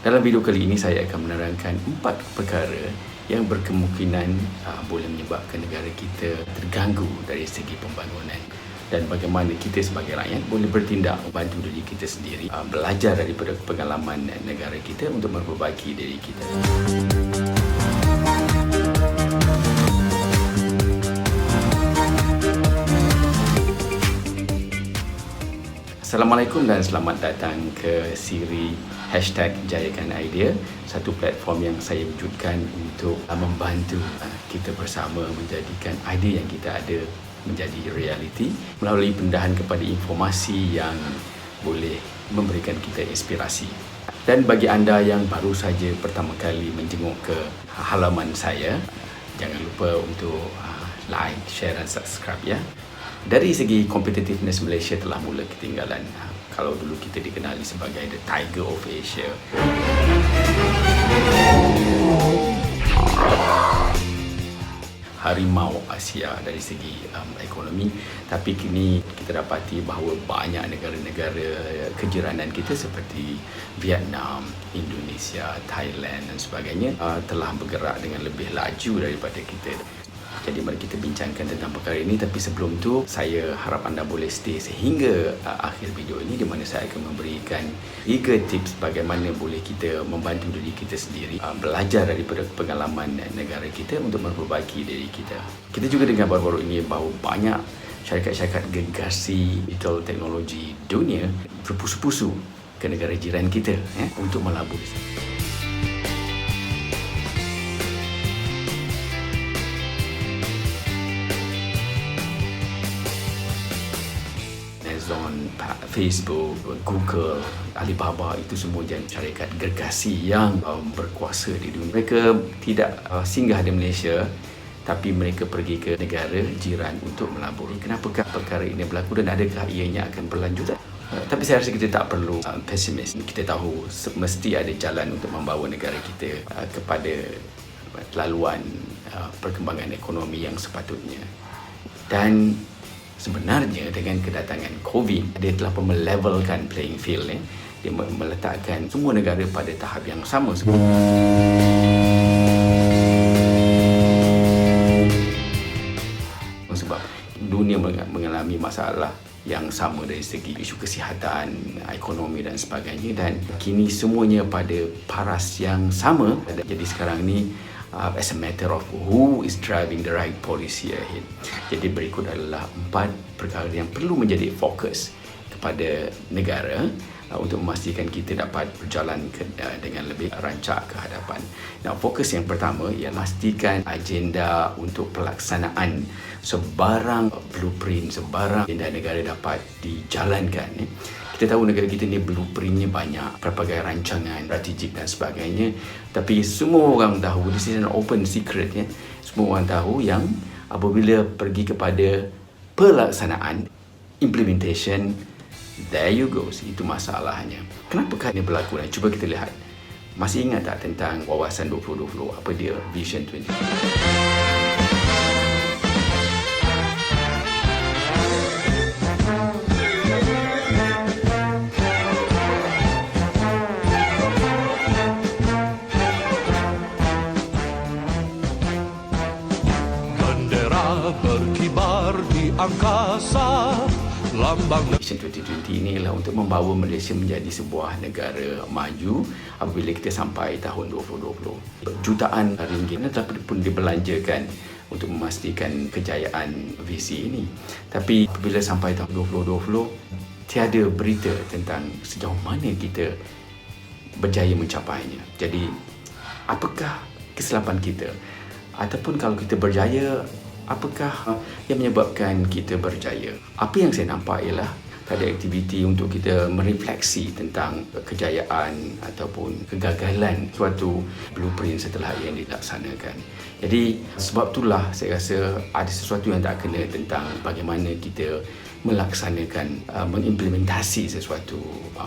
Dalam video kali ini saya akan menerangkan 4 perkara yang berkemungkinan boleh menyebabkan negara kita terganggu dari segi pembangunan, dan bagaimana kita sebagai rakyat boleh bertindak membantu diri kita sendiri, belajar daripada pengalaman negara kita untuk memperbaiki diri kita. Assalamualaikum dan selamat datang ke siri #Jayakan Idea, satu platform yang saya wujudkan untuk membantu kita bersama menjadikan idea yang kita ada menjadi realiti melalui pendedahan kepada informasi yang boleh memberikan kita inspirasi. Dan bagi anda yang baru saja pertama kali menjenguk ke halaman saya, jangan lupa untuk like, share dan subscribe ya. Dari segi competitiveness, Malaysia telah mula ketinggalan. Kalau dulu kita dikenali sebagai the Tiger of Asia, harimau Asia dari segi ekonomi, tapi kini kita dapati bahawa banyak negara-negara kejiranan kita seperti Vietnam, Indonesia, Thailand dan sebagainya telah bergerak dengan lebih laju daripada kita. Jadi mari kita bincangkan tentang perkara ini, tapi sebelum tu saya harap anda boleh stay sehingga akhir video ini, di mana saya akan memberikan 3 tips bagaimana boleh kita membantu diri kita sendiri, belajar daripada pengalaman negara kita untuk memperbaiki diri kita. Kita juga dengar baru-baru ini bahawa banyak syarikat-syarikat gergasi digital teknologi dunia berpusu-pusu ke negara jiran kita untuk melabur. Amazon, Facebook, Google, Alibaba, itu semua syarikat gergasi yang berkuasa di dunia. Mereka tidak singgah di Malaysia, tapi mereka pergi ke negara jiran untuk melabur. Kenapakah perkara ini berlaku dan adakah ianya akan berlanjut? Tapi saya rasa kita tak perlu pesimis. Kita tahu mesti ada jalan untuk membawa negara kita kepada laluan perkembangan ekonomi yang sepatutnya. Dan sebenarnya dengan kedatangan COVID, dia telah melevelkan playing field. Dia meletakkan semua negara pada tahap yang sama. Sebab dunia mengalami masalah yang sama dari segi isu kesihatan, ekonomi dan sebagainya, dan kini semuanya pada paras yang sama. Jadi sekarang ni as a matter of who is driving the right policy ahead. Jadi berikut adalah 4 perkara yang perlu menjadi fokus kepada negara untuk memastikan kita dapat berjalan dengan lebih rancak ke hadapan. Nah, fokus yang pertama ialah pastikan agenda untuk pelaksanaan sebarang blueprint, sebarang agenda negara dapat dijalankan. Kita tahu negara kita ni blueprintnya banyak, pelbagai rancangan strategik dan sebagainya, tapi semua orang tahu, this is an open secret semua orang tahu yang apabila pergi kepada pelaksanaan, implementation, there you go, itu masalahnya. Kenapa ini berlaku? Cuba kita lihat. Masih ingat tak tentang wawasan 2020? Apa dia? Vision 2020. Berkibar di angkasa, lambang Vision 2020 ini adalah untuk membawa Malaysia menjadi sebuah negara maju apabila kita sampai tahun 2020. Jutaan ringgit telah pun dibelanjakan untuk memastikan kejayaan visi ini. Tapi apabila sampai tahun 2020, tiada berita tentang sejauh mana kita berjaya mencapainya. Jadi, apakah kesilapan kita? Ataupun kalau kita berjaya, apakah yang menyebabkan kita berjaya? Apa yang saya nampak ialah ada aktiviti untuk kita merefleksi tentang kejayaan ataupun kegagalan suatu blueprint setelah yang dilaksanakan. Jadi sebab itulah saya rasa ada sesuatu yang tak kena tentang bagaimana kita melaksanakan, mengimplementasi sesuatu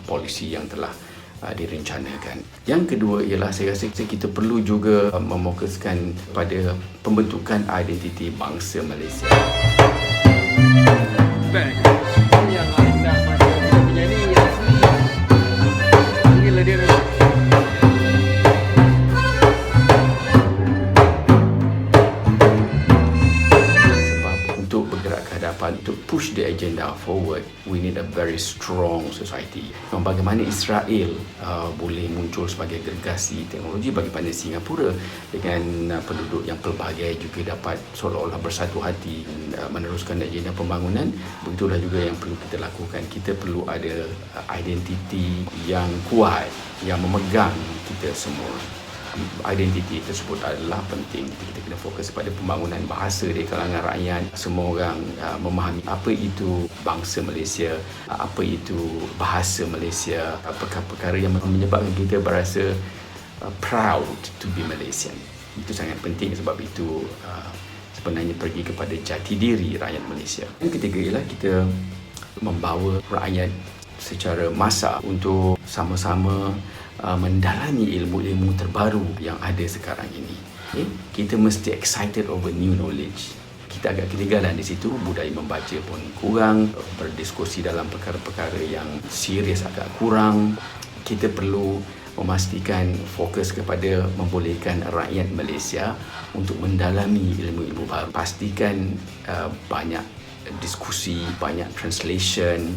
polisi yang telah direncanakan. Yang kedua ialah saya rasa kita perlu juga memokuskan pada pembentukan identiti bangsa Malaysia. Yang anda macam kita punya ni yang asli. Inilah dia. push the agenda forward, we need a very strong society. Bagaimana Israel boleh muncul sebagai gergasi teknologi, bagaimana Singapura dengan penduduk yang pelbagai juga dapat seolah-olah bersatu hati meneruskan agenda pembangunan, begitulah juga yang perlu kita lakukan. Kita perlu ada identiti yang kuat, yang memegang kita semua. Identiti tersebut adalah penting. Kita kena fokus pada pembangunan bahasa di kalangan rakyat. Semua orang memahami apa itu bangsa Malaysia, apa itu bahasa Malaysia, perkara-perkara yang menyebabkan kita berasa proud to be Malaysian. Itu sangat penting, sebab itu sebenarnya pergi kepada jati diri rakyat Malaysia. Yang ketiga ialah kita membawa rakyat secara massa untuk sama-sama mendalami ilmu-ilmu terbaru yang ada sekarang ini. Kita mesti excited over new knowledge. Kita agak ketinggalan di situ, budaya membaca pun kurang, berdiskusi dalam perkara-perkara yang serius agak kurang. Kita perlu memastikan fokus kepada membolehkan rakyat Malaysia untuk mendalami ilmu-ilmu baru. Pastikan banyak diskusi, banyak translation,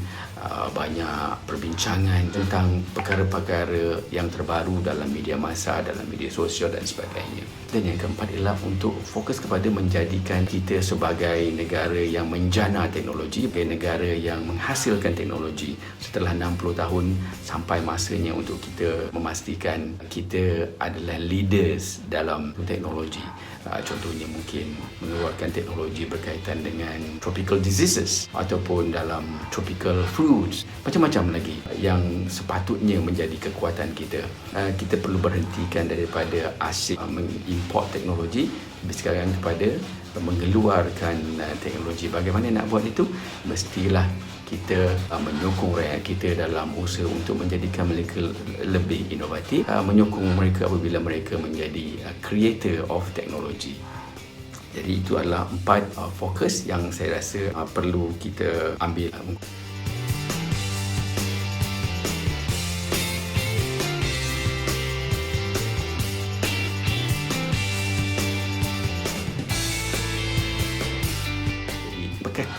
banyak perbincangan tentang perkara-perkara yang terbaru dalam media massa, dalam media sosial dan sebagainya. Dan yang keempat ialah untuk fokus kepada menjadikan kita sebagai negara yang menjana teknologi, sebagai negara yang menghasilkan teknologi. Setelah 60 tahun, sampai masanya untuk kita memastikan kita adalah leaders dalam teknologi. Contohnya mungkin mengeluarkan teknologi berkaitan dengan tropical diseases ataupun dalam tropical fruits, macam-macam lagi yang sepatutnya menjadi kekuatan kita. Kita perlu berhentikan daripada asyik mengimport teknologi, tapi sekarang kepada mengeluarkan teknologi. Bagaimana nak buat itu? Mestilah kita menyokong rakyat kita dalam usaha untuk menjadikan mereka lebih inovatif, menyokong mereka apabila mereka menjadi creator of technology. Jadi itu adalah 4 fokus yang saya rasa perlu kita ambil.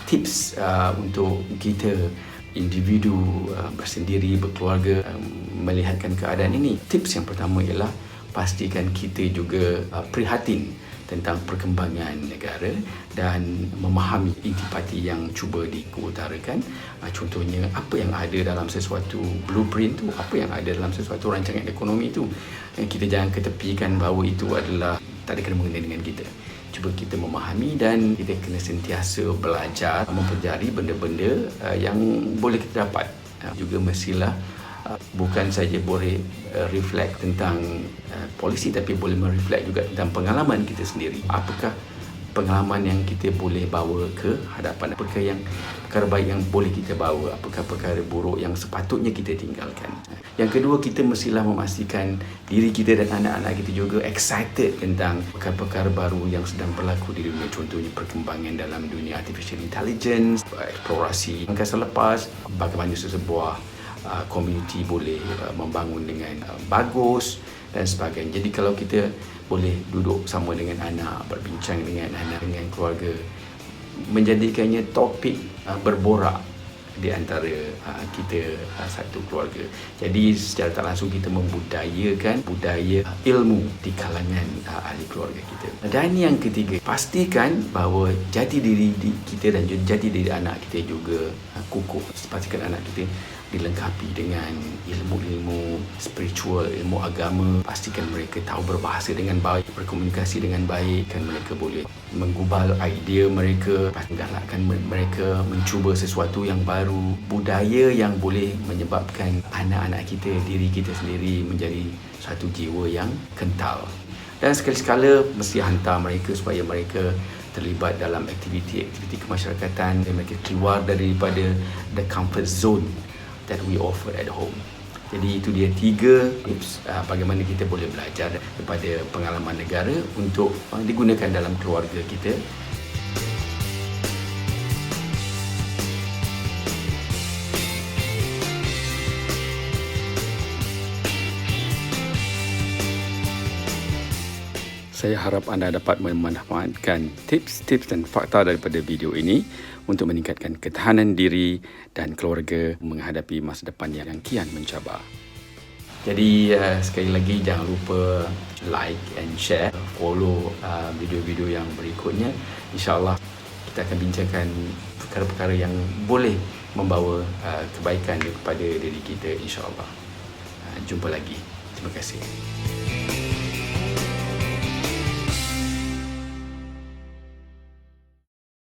Tips untuk kita individu bersendiri, berkeluarga, melihatkan keadaan ini. Tips yang pertama ialah pastikan kita juga prihatin tentang perkembangan negara dan memahami intipati yang cuba diutarakan. Contohnya, apa yang ada dalam sesuatu blueprint tu, apa yang ada dalam sesuatu rancangan ekonomi tu. Kita jangan ketepikan bahawa itu adalah tak ada kena mengena dengan kita. Cuba kita memahami dan kita kena sentiasa belajar, mempelajari benda-benda yang boleh kita dapat. Juga mestilah bukan saja boleh reflect tentang polisi, tapi boleh mereflect juga tentang pengalaman kita sendiri. Apakah pengalaman yang kita boleh bawa ke hadapan? Apakah yang perkara baik yang boleh kita bawa? Apakah perkara buruk yang sepatutnya kita tinggalkan? Yang kedua, kita mestilah memastikan diri kita dan anak-anak kita juga excited tentang perkara-perkara baru yang sedang berlaku di dunia. Contohnya perkembangan dalam dunia artificial intelligence, eksplorasi angkasa lepas, bagaimana sesebuah komuniti boleh membangun dengan bagus dan sebagainya. Jadi kalau kita boleh duduk sama dengan anak, berbincang dengan anak, dengan keluarga, menjadikannya topik berborak di antara kita satu keluarga. Jadi secara tak langsung kita membudayakan budaya ilmu di kalangan ahli keluarga kita. Dan yang ketiga, pastikan bahawa jati diri kita dan jati diri anak kita juga kukuh. Pastikan anak kita dilengkapi dengan ilmu-ilmu spiritual, ilmu agama. Pastikan mereka tahu berbahasa dengan baik, berkomunikasi dengan baik, kan mereka boleh menggubal idea mereka, galakkan mereka mencuba sesuatu yang baru, budaya yang boleh menyebabkan anak-anak kita, diri kita sendiri menjadi satu jiwa yang kental. Dan sekali-sekala mesti hantar mereka supaya mereka terlibat dalam aktiviti-aktiviti kemasyarakatan dan mereka keluar daripada the comfort zone that we offer at home. Jadi itu dia 3 tips bagaimana kita boleh belajar daripada pengalaman negara untuk digunakan dalam keluarga kita. Saya harap anda dapat memanfaatkan tips-tips dan fakta daripada video ini untuk meningkatkan ketahanan diri dan keluarga menghadapi masa depan yang kian mencabar. Jadi sekali lagi jangan lupa like and share, follow video-video yang berikutnya. InsyaAllah kita akan bincangkan perkara-perkara yang boleh membawa kebaikan kepada diri kita, insyaAllah. Jumpa lagi. Terima kasih.